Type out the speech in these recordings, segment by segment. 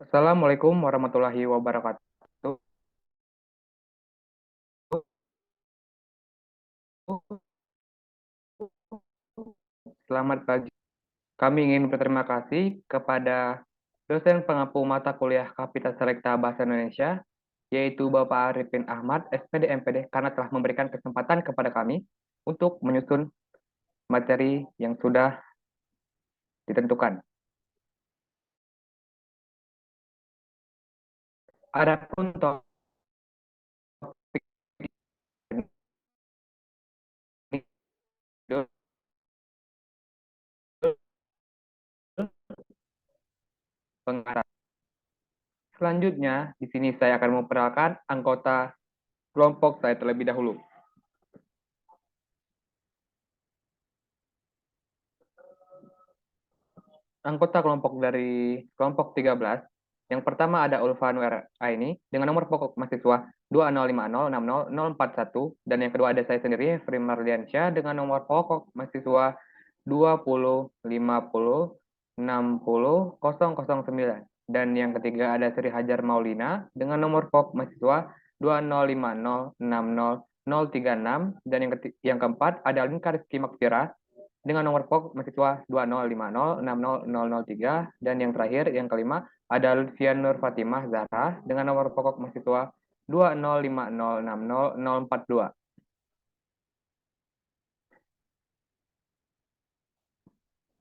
Assalamualaikum warahmatullahi wabarakatuh. Selamat pagi. Kami ingin berterima kasih kepada dosen pengampu mata kuliah Kapital Selekta Bahasa Indonesia, yaitu Bapak Arifin Ahmad, SPD MPD, karena telah memberikan kesempatan kepada kami untuk menyusun materi yang sudah ditentukan. Adapun topik pengarah. Selanjutnya, di sini saya akan memperkenalkan anggota kelompok saya terlebih dahulu. Anggota kelompok dari kelompok 13. Yang pertama ada Ulfanur Aini dengan nomor pokok mahasiswa 205060041, dan yang kedua ada saya sendiri Frimardiansyah dengan nomor pokok mahasiswa 205060009, dan yang ketiga ada Sri Hajar Maulina dengan nomor pokok mahasiswa 205060036, dan yang keempat ada Alinka Rizky Makfira dengan nomor pokok mahasiswa 205060003, dan yang terakhir yang kelima ada Lutfian Nur Fatimah Zahra dengan nomor pokok mahasiswa 205060042.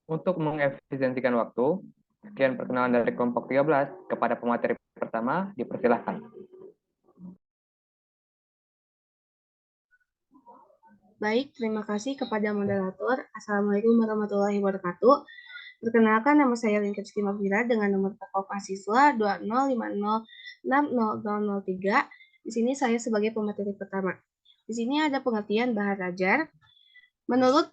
Untuk mengefisiensikan waktu, sekian perkenalan dari kelompok 13. Kepada pemateri pertama, dipersilahkan. Baik, terima kasih kepada moderator. Assalamualaikum warahmatullahi wabarakatuh. Perkenalkan, nama saya Linka Mafira dengan nomor pokok mahasiswa 205060003. Di sini saya sebagai pemateri pertama. Di sini ada pengertian bahan ajar. Menurut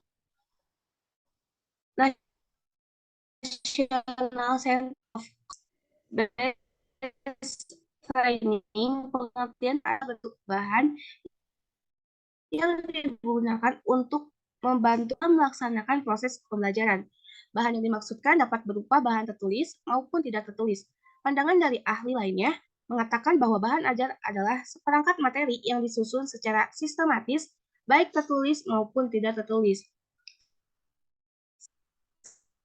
National Center of Best Training, pengertian bentuk bahan yang digunakan untuk membantu melaksanakan proses pembelajaran. Bahan yang dimaksudkan dapat berupa bahan tertulis maupun tidak tertulis. Pandangan dari ahli lainnya mengatakan bahwa bahan ajar adalah seperangkat materi yang disusun secara sistematis, baik tertulis maupun tidak tertulis,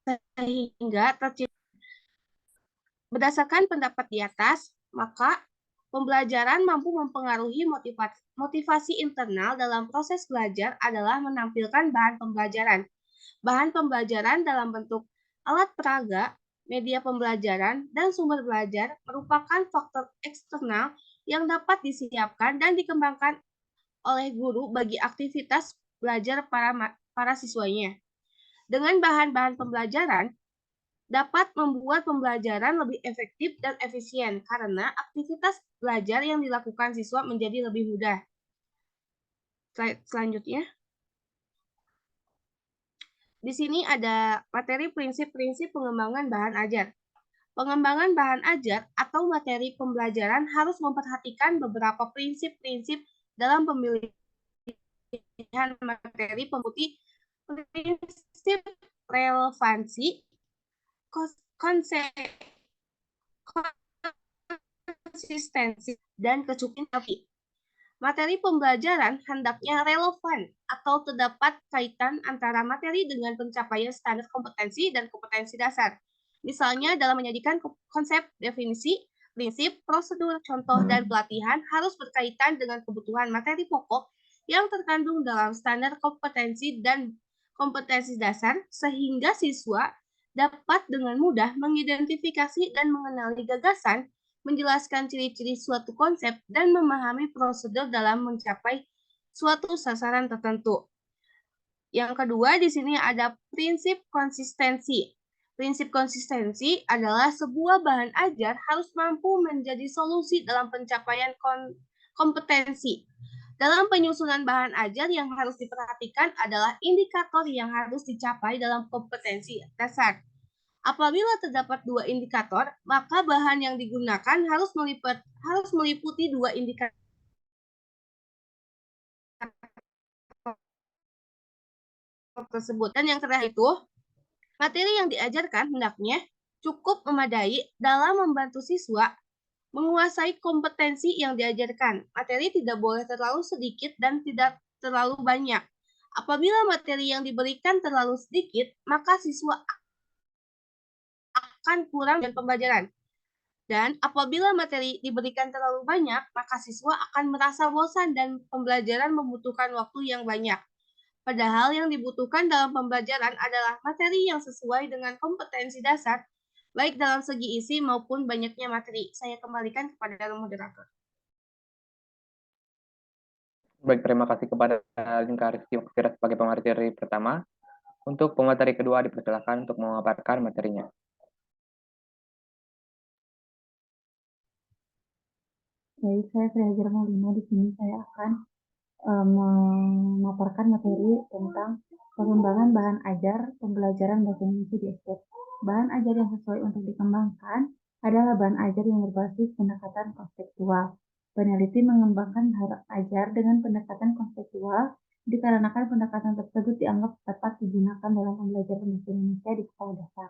sehingga tercipta. Berdasarkan pendapat di atas, maka pembelajaran mampu mempengaruhi motivasi internal dalam proses belajar adalah menampilkan bahan pembelajaran. Bahan pembelajaran dalam bentuk alat peraga, media pembelajaran, dan sumber belajar merupakan faktor eksternal yang dapat disiapkan dan dikembangkan oleh guru bagi aktivitas belajar para siswanya. Dengan bahan-bahan pembelajaran, dapat membuat pembelajaran lebih efektif dan efisien karena aktivitas belajar yang dilakukan siswa menjadi lebih mudah. Slide selanjutnya. Di sini ada materi prinsip-prinsip pengembangan bahan ajar. Pengembangan bahan ajar atau materi pembelajaran harus memperhatikan beberapa prinsip-prinsip dalam pemilihan materi pemutih. Prinsip relevansi, konsistensi, dan kecukupan. Materi pembelajaran hendaknya relevan atau terdapat kaitan antara materi dengan pencapaian standar kompetensi dan kompetensi dasar. Misalnya dalam menyajikan konsep, definisi, prinsip, prosedur, contoh, dan pelatihan harus berkaitan dengan kebutuhan materi pokok yang terkandung dalam standar kompetensi dan kompetensi dasar, sehingga siswa dapat dengan mudah mengidentifikasi dan mengenali gagasan, menjelaskan ciri-ciri suatu konsep, dan memahami prosedur dalam mencapai suatu sasaran tertentu. Yang kedua, di sini ada prinsip konsistensi. Prinsip konsistensi adalah sebuah bahan ajar harus mampu menjadi solusi dalam pencapaian kompetensi. Dalam penyusunan bahan ajar yang harus diperhatikan adalah indikator yang harus dicapai dalam kompetensi dasar. Apabila terdapat dua indikator, maka bahan yang digunakan harus meliputi dua indikator tersebut. Dan yang terakhir itu, materi yang diajarkan hendaknya cukup memadai dalam membantu siswa menguasai kompetensi yang diajarkan. Materi tidak boleh terlalu sedikit dan tidak terlalu banyak. Apabila materi yang diberikan terlalu sedikit, maka siswa akan kurang dengan pembelajaran. Dan apabila materi diberikan terlalu banyak, maka siswa akan merasa bosan dan pembelajaran membutuhkan waktu yang banyak. Padahal yang dibutuhkan dalam pembelajaran adalah materi yang sesuai dengan kompetensi dasar, baik dalam segi isi maupun banyaknya materi. Saya kembalikan kepada moderator. Baik, terima kasih kepada Lingkar Rizky Maksira sebagai pemateri pertama. Untuk pemateri kedua dipersilakan untuk memaparkan materinya. Baik, saya Sri Maulina. Di sini saya akan memaparkan materi tentang pengembangan bahan ajar pembelajaran bahasa Indonesia di SD. Bahan ajar yang sesuai untuk dikembangkan adalah bahan ajar yang berbasis pendekatan konseptual. Peneliti mengembangkan bahan ajar dengan pendekatan konseptual dikarenakan pendekatan tersebut dianggap dapat digunakan dalam pembelajaran bahasa Indonesia di sekolah dasar.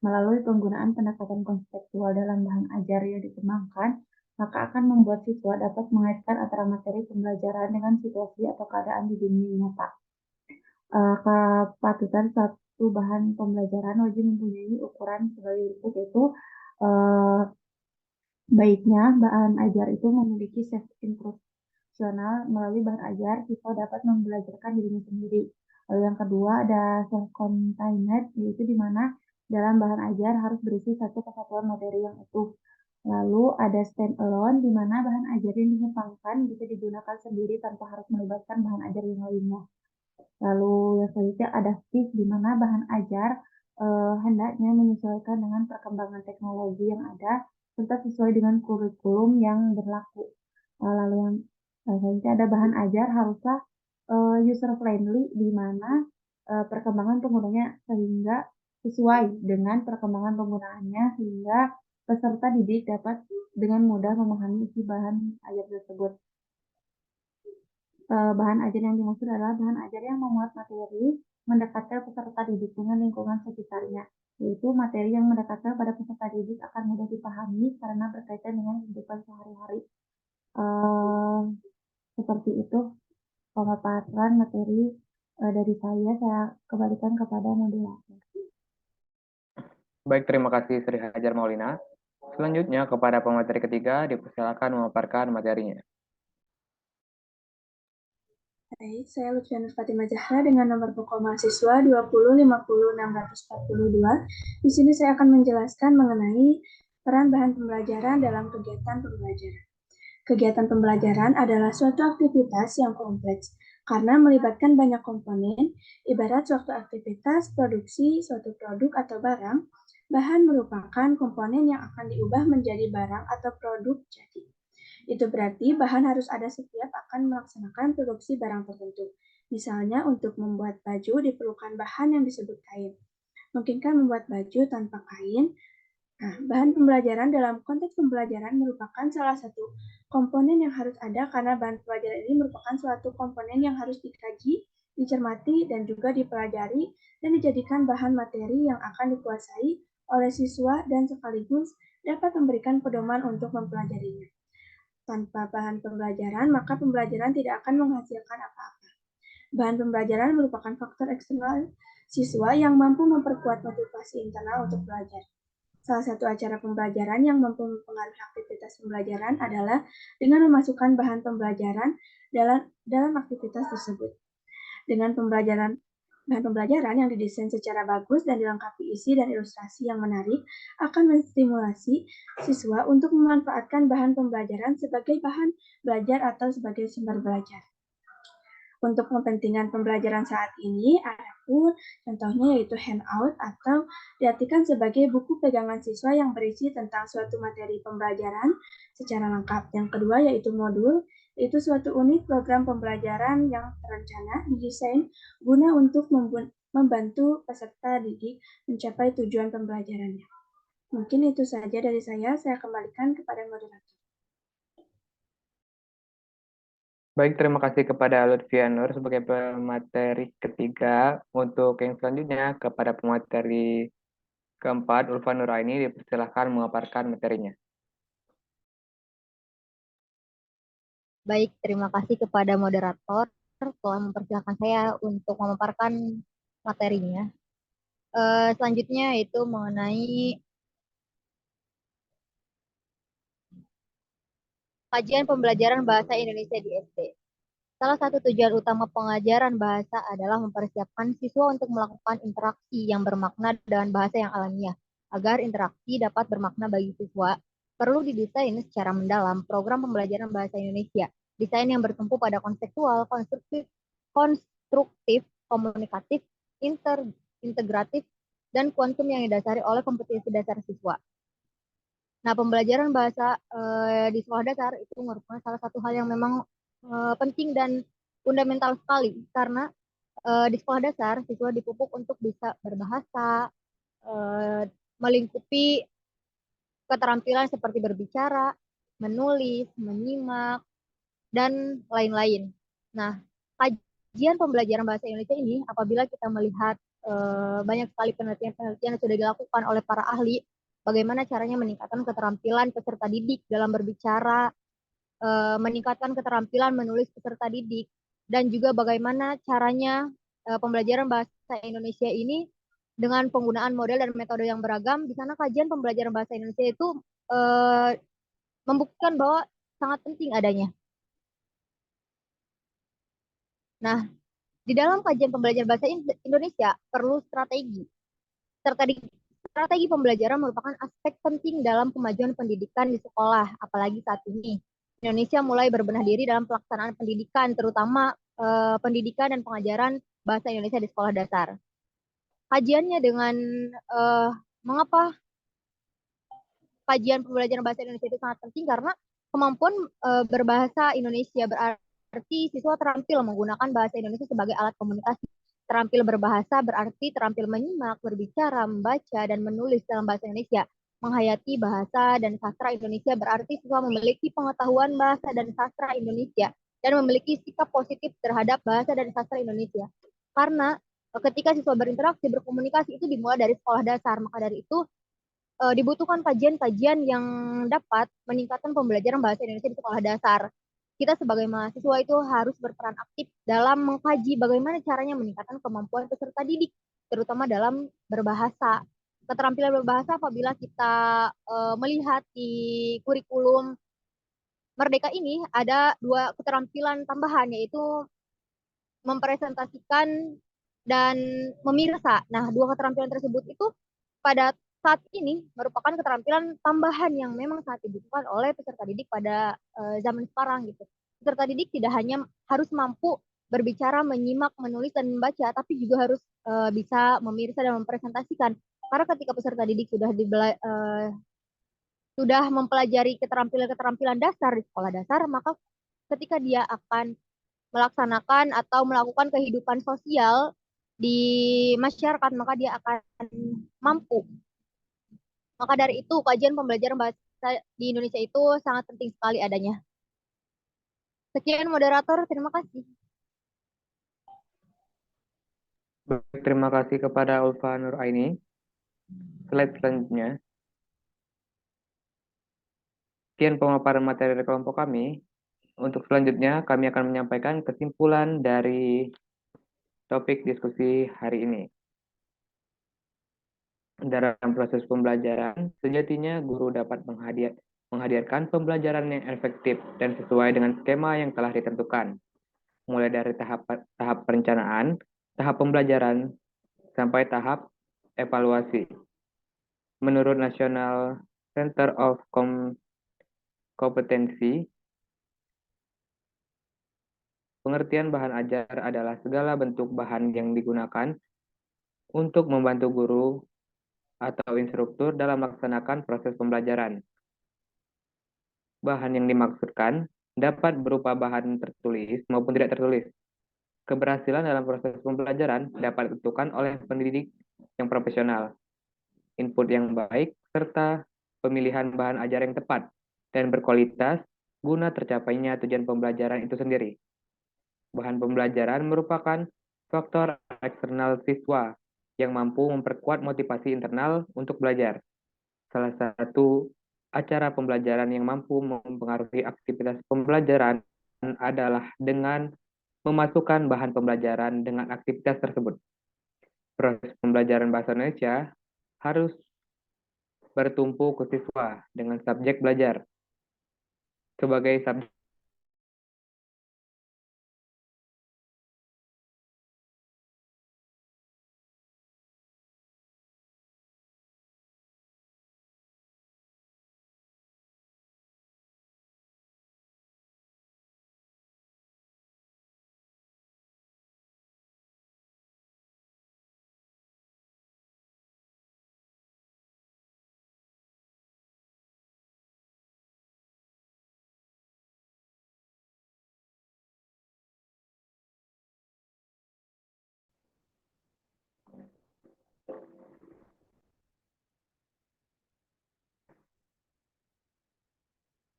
Melalui penggunaan pendekatan konseptual dalam bahan ajar yang dikembangkan, maka akan membuat siswa dapat mengaitkan antara materi pembelajaran dengan situasi atau keadaan di dunia nyata. Kepatutan satu bahan pembelajaran wajib mempunyai ukuran sebagai berikut, yaitu baiknya bahan ajar itu memiliki self-instructional. Melalui bahan ajar, siswa dapat membelajarkan dirinya sendiri. Lalu yang kedua ada self-contained, yaitu di mana dalam bahan ajar harus berisi satu kesatuan materi yang utuh. Lalu ada stand-alone, di mana bahan ajar yang dikembangkan bisa digunakan sendiri tanpa harus melibatkan bahan ajar yang lainnya. Lalu yang selanjutnya ada adaptif, di mana bahan ajar hendaknya menyesuaikan dengan perkembangan teknologi yang ada serta sesuai dengan kurikulum yang berlaku. Lalu yang selanjutnya ada bahan ajar haruslah user friendly, di mana perkembangan penggunanya sehingga sesuai dengan perkembangan penggunaannya, sehingga peserta didik dapat dengan mudah memahami isi bahan ajar tersebut. Bahan ajar yang dimaksud adalah bahan ajar yang memuat materi mendekatkan peserta didik dengan lingkungan sekitarnya, yaitu materi yang mendekatkan pada peserta didik akan mudah dipahami karena berkaitan dengan kehidupan sehari-hari. Seperti itu pemaparan materi dari saya kembalikan kepada moderator. Baik, terima kasih Sri Hajar Maulina. Selanjutnya kepada pemateri ketiga dipersilakan memaparkan materinya. Baik, saya Lutfianus Fatimah Zahra dengan nomor pokok mahasiswa 2050642. Di sini saya akan menjelaskan mengenai peran bahan pembelajaran dalam kegiatan pembelajaran. Kegiatan pembelajaran adalah suatu aktivitas yang kompleks karena melibatkan banyak komponen, ibarat suatu aktivitas produksi suatu produk atau barang, bahan merupakan komponen yang akan diubah menjadi barang atau produk jadi. Itu berarti bahan harus ada setiap akan melaksanakan produksi barang tertentu. Misalnya untuk membuat baju diperlukan bahan yang disebut kain. Mungkinkah membuat baju tanpa kain? Nah, bahan pembelajaran dalam konteks pembelajaran merupakan salah satu komponen yang harus ada karena bahan pembelajaran ini merupakan suatu komponen yang harus dikaji, dicermati, dan juga dipelajari dan dijadikan bahan materi yang akan dikuasai oleh siswa dan sekaligus dapat memberikan pedoman untuk mempelajarinya. Tanpa bahan pembelajaran, maka pembelajaran tidak akan menghasilkan apa-apa. Bahan pembelajaran merupakan faktor eksternal siswa yang mampu memperkuat motivasi internal untuk belajar. Salah satu acara pembelajaran yang mampu mempengaruhi aktivitas pembelajaran adalah dengan memasukkan bahan pembelajaran dalam aktivitas tersebut. Dengan bahan pembelajaran yang didesain secara bagus dan dilengkapi isi dan ilustrasi yang menarik akan menstimulasi siswa untuk memanfaatkan bahan pembelajaran sebagai bahan belajar atau sebagai sumber belajar. Untuk kepentingan pembelajaran saat ini, adapun contohnya yaitu handout atau diartikan sebagai buku pegangan siswa yang berisi tentang suatu materi pembelajaran secara lengkap. Yang kedua yaitu modul, yaitu suatu unit program pembelajaran yang terencana didesain guna untuk membantu peserta didik mencapai tujuan pembelajarannya. Mungkin itu saja dari saya kembalikan kepada moderator. Baik, terima kasih kepada Lutfianur sebagai pemateri ketiga. Untuk yang selanjutnya kepada pemateri Keempat, Ulfa Nuraini dipersilahkan memaparkan materinya. Baik, terima kasih kepada moderator telah mempersilahkan saya untuk memaparkan materinya. Selanjutnya itu mengenai kajian pembelajaran bahasa Indonesia di SD. Salah satu tujuan utama pengajaran bahasa adalah mempersiapkan siswa untuk melakukan interaksi yang bermakna dengan bahasa yang alamiah. Agar interaksi dapat bermakna bagi siswa, perlu didesain secara mendalam program pembelajaran bahasa Indonesia. Desain yang bertumpu pada konseptual, konstruktif, komunikatif, integratif, dan kuantum yang didasari oleh kompetensi dasar siswa. Nah, pembelajaran bahasa di sekolah dasar itu merupakan salah satu hal yang memang penting dan fundamental sekali karena di sekolah dasar siswa dipupuk untuk bisa berbahasa, melingkupi keterampilan seperti berbicara, menulis, menyimak, dan lain-lain. Nah, kajian pembelajaran bahasa Indonesia ini apabila kita melihat banyak sekali penelitian-penelitian yang sudah dilakukan oleh para ahli, bagaimana caranya meningkatkan keterampilan peserta didik dalam berbicara, meningkatkan keterampilan menulis peserta didik, dan juga bagaimana caranya pembelajaran bahasa Indonesia ini dengan penggunaan model dan metode yang beragam. Di sana kajian pembelajaran bahasa Indonesia itu membuktikan bahwa sangat penting adanya. Nah, di dalam kajian pembelajaran bahasa Indonesia perlu strategi. Strategi pembelajaran merupakan aspek penting dalam kemajuan pendidikan di sekolah, apalagi saat ini. Indonesia mulai berbenah diri dalam pelaksanaan pendidikan, terutama pendidikan dan pengajaran bahasa Indonesia di sekolah dasar. Kajiannya dengan mengapa kajian pembelajaran bahasa Indonesia itu sangat penting karena kemampuan berbahasa Indonesia berarti siswa terampil menggunakan bahasa Indonesia sebagai alat komunikasi. Terampil berbahasa berarti terampil menyimak, berbicara, membaca, dan menulis dalam bahasa Indonesia. Menghayati bahasa dan sastra Indonesia berarti siswa memiliki pengetahuan bahasa dan sastra Indonesia dan memiliki sikap positif terhadap bahasa dan sastra Indonesia. Karena ketika siswa berinteraksi, berkomunikasi itu dimulai dari sekolah dasar. Maka dari itu dibutuhkan kajian-kajian yang dapat meningkatkan pembelajaran bahasa Indonesia di sekolah dasar. Kita sebagai mahasiswa itu harus berperan aktif dalam mengkaji bagaimana caranya meningkatkan kemampuan peserta didik, terutama dalam berbahasa. Keterampilan berbahasa apabila kita melihat di kurikulum Merdeka ini ada 2 keterampilan tambahan, yaitu mempresentasikan dan memirsa. Nah, 2 keterampilan tersebut itu pada saat ini merupakan keterampilan tambahan yang memang sangat dibutuhkan oleh peserta didik pada zaman sekarang gitu. Peserta didik tidak hanya harus mampu berbicara, menyimak, menulis, dan membaca, tapi juga harus bisa memirsa dan mempresentasikan. Karena ketika peserta didik sudah mempelajari keterampilan-keterampilan dasar di sekolah dasar, maka ketika dia akan melaksanakan atau melakukan kehidupan sosial di masyarakat, maka dia akan mampu. Maka dari itu, kajian pembelajaran bahasa di Indonesia itu sangat penting sekali adanya. Sekian moderator, terima kasih. Baik, terima kasih kepada Ulfa Nuraini. Slide selanjutnya. Sekian pemaparan materi dari kelompok kami. Untuk selanjutnya, kami akan menyampaikan kesimpulan dari topik diskusi hari ini. Dalam proses pembelajaran, sejatinya guru dapat menghadirkan pembelajaran yang efektif dan sesuai dengan skema yang telah ditentukan, mulai dari tahap perencanaan, tahap pembelajaran, sampai tahap evaluasi. Menurut National Center of Competency, pengertian bahan ajar adalah segala bentuk bahan yang digunakan untuk membantu guru atau instruktur dalam melaksanakan proses pembelajaran. Bahan yang dimaksudkan dapat berupa bahan tertulis maupun tidak tertulis. Keberhasilan dalam proses pembelajaran dapat ditentukan oleh pendidik yang profesional, input yang baik, serta pemilihan bahan ajar yang tepat dan berkualitas guna tercapainya tujuan pembelajaran itu sendiri. Bahan pembelajaran merupakan faktor eksternal siswa yang mampu memperkuat motivasi internal untuk belajar. Salah satu acara pembelajaran yang mampu mempengaruhi aktivitas pembelajaran adalah dengan memasukkan bahan pembelajaran dengan aktivitas tersebut. Proses pembelajaran bahasa Indonesia harus bertumpu ke siswa dengan subjek belajar sebagai subjek.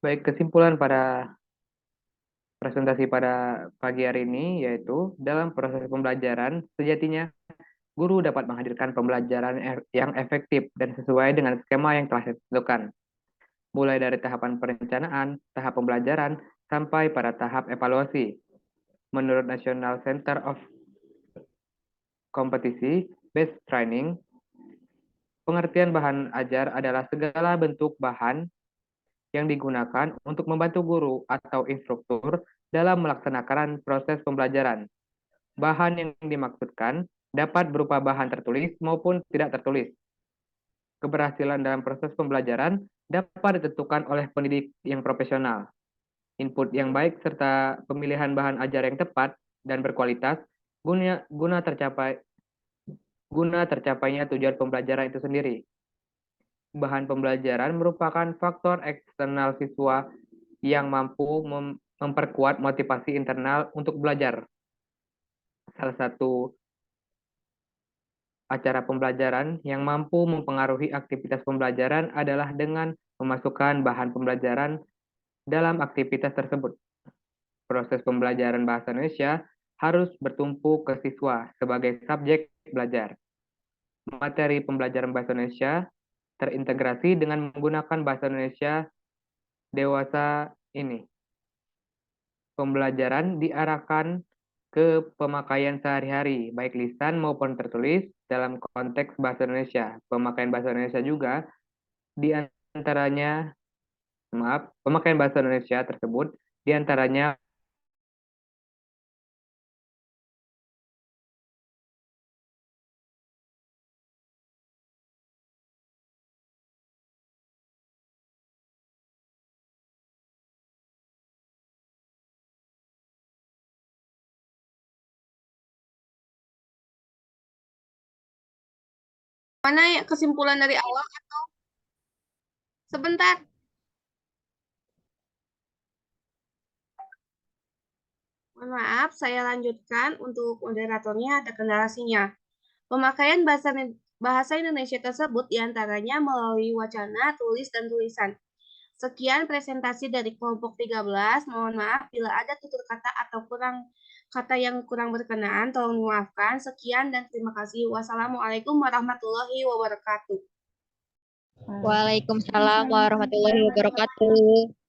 Baik, kesimpulan pada presentasi pada pagi hari ini yaitu dalam proses pembelajaran sejatinya guru dapat menghadirkan pembelajaran yang efektif dan sesuai dengan skema yang telah ditentukan, mulai dari tahapan perencanaan, tahap pembelajaran, sampai pada tahap evaluasi. Menurut National Center of Competence Based Training, pengertian bahan ajar adalah segala bentuk bahan yang digunakan untuk membantu guru atau instruktur dalam melaksanakan proses pembelajaran. Bahan yang dimaksudkan dapat berupa bahan tertulis maupun tidak tertulis. Keberhasilan dalam proses pembelajaran dapat ditentukan oleh pendidik yang profesional. Input yang baik serta pemilihan bahan ajar yang tepat dan berkualitas guna tercapainya tujuan pembelajaran itu sendiri. Bahan pembelajaran merupakan faktor eksternal siswa yang mampu memperkuat motivasi internal untuk belajar. Salah satu acara pembelajaran yang mampu mempengaruhi aktivitas pembelajaran adalah dengan memasukkan bahan pembelajaran dalam aktivitas tersebut. Proses pembelajaran bahasa Indonesia harus bertumpu ke siswa sebagai subjek belajar. Materi pembelajaran bahasa Indonesia terintegrasi dengan menggunakan bahasa Indonesia dewasa ini. Pembelajaran diarahkan ke pemakaian sehari-hari, baik lisan maupun tertulis dalam konteks bahasa Indonesia. Pemakaian bahasa Indonesia juga pemakaian bahasa Indonesia tersebut diantaranya Mana ya kesimpulan dari awal atau sebentar? Mohon maaf, saya lanjutkan untuk moderatornya ada kendala sinyal. Pemakaian bahasa Indonesia tersebut diantaranya melalui wacana, tulis, dan tulisan. Sekian presentasi dari kelompok 13. Mohon maaf bila ada tutur kata atau kata yang kurang berkenan, tolong dimaafkan. Sekian dan terima kasih. Wassalamualaikum warahmatullahi wabarakatuh. Waalaikumsalam warahmatullahi wabarakatuh.